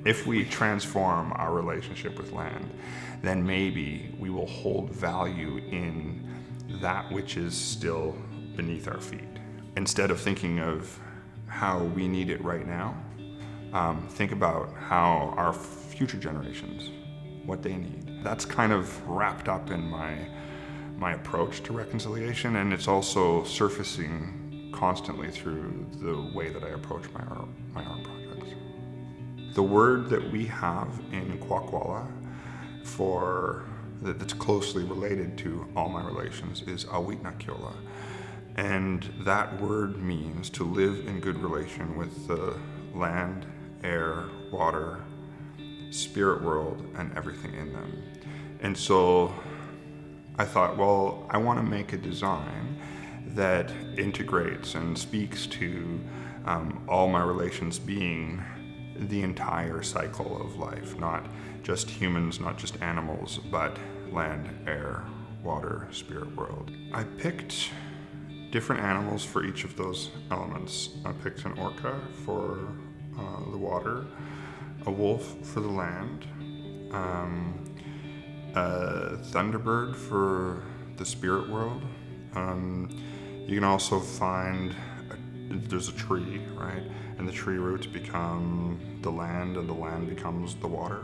If we transform our relationship with land, then maybe we will hold value in that which is still beneath our feet. Instead of thinking of how we need it right now, think about how our future generations, what they need. That's kind of wrapped up in my approach to reconciliation, and it's also surfacing constantly through the way that I approach my art projects. The word that we have in Kwakwak'awakw that's closely related to all my relations is awitnakyola. And that word means to live in good relation with the land, air, water, spirit world, and everything in them. And so I thought, well, I want to make a design that integrates and speaks to all my relations being the entire cycle of life, not just humans, not just animals, but land, air, water, spirit world. I picked different animals for each of those elements. I picked an orca for the water, a wolf for the land, a thunderbird for the spirit world. You can also find there's a tree, right? And the tree roots become the land, and the land becomes the water.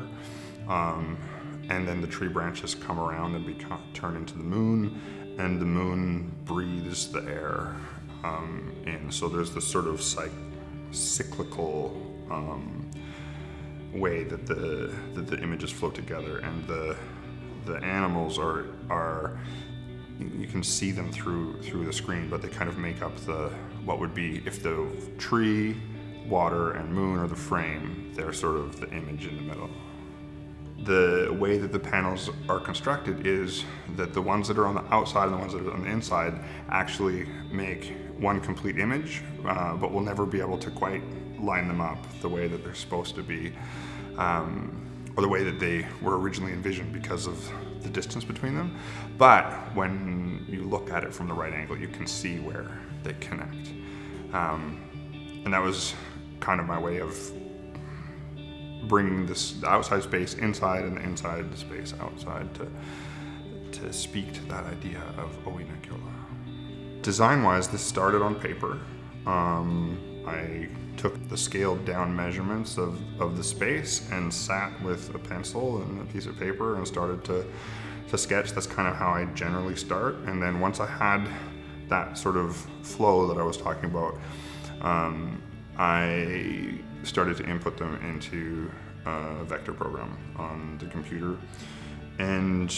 And then the tree branches come around and turn into the moon, and the moon breathes the air in. So there's this sort of cyclical way that the images flow together, and the animals are you can see them through the screen, but they kind of make up what would be, if the tree, water, and moon are the frame, they're sort of the image in the middle. The way that the panels are constructed is that the ones that are on the outside and the ones that are on the inside actually make one complete image, but we'll never be able to quite line them up the way that they're supposed to be, or the way that they were originally envisioned because of the distance between them. But when you look at it from the right angle, you can see where they connect. And that was kind of my way of bringing the outside space inside and the inside space outside to speak to that idea of awitnakyola. Design-wise, this started on paper. I took the scaled down measurements of the space and sat with a pencil and a piece of paper and started to sketch. That's kind of how I generally start. And then once I had that sort of flow that I was talking about, I started to input them into a vector program on the computer. And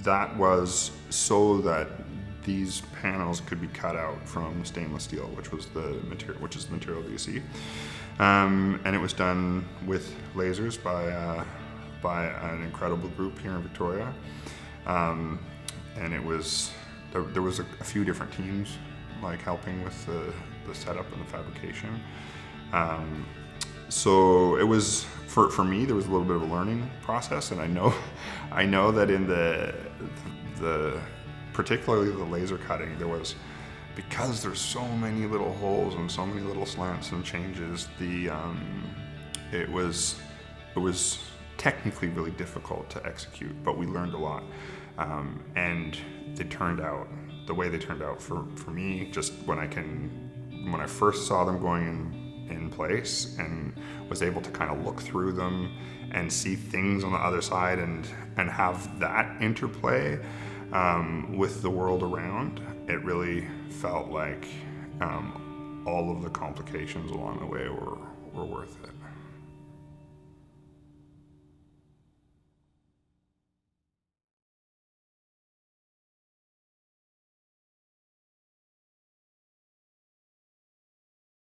that was so that these panels could be cut out from stainless steel, which is the material that you see. And it was done with lasers by an incredible group here in Victoria. And there was a few different teams like helping with the setup and the fabrication. So it was, for me, there was a little bit of a learning process, and I know that in the particularly the laser cutting, because there's so many little holes and so many little slants and changes, it was technically really difficult to execute, but we learned a lot. And the way they turned out for me, just when I first saw them going in place and was able to kind of look through them and see things on the other side and have that interplay with the world around, it really felt like all of the complications along the way were worth it.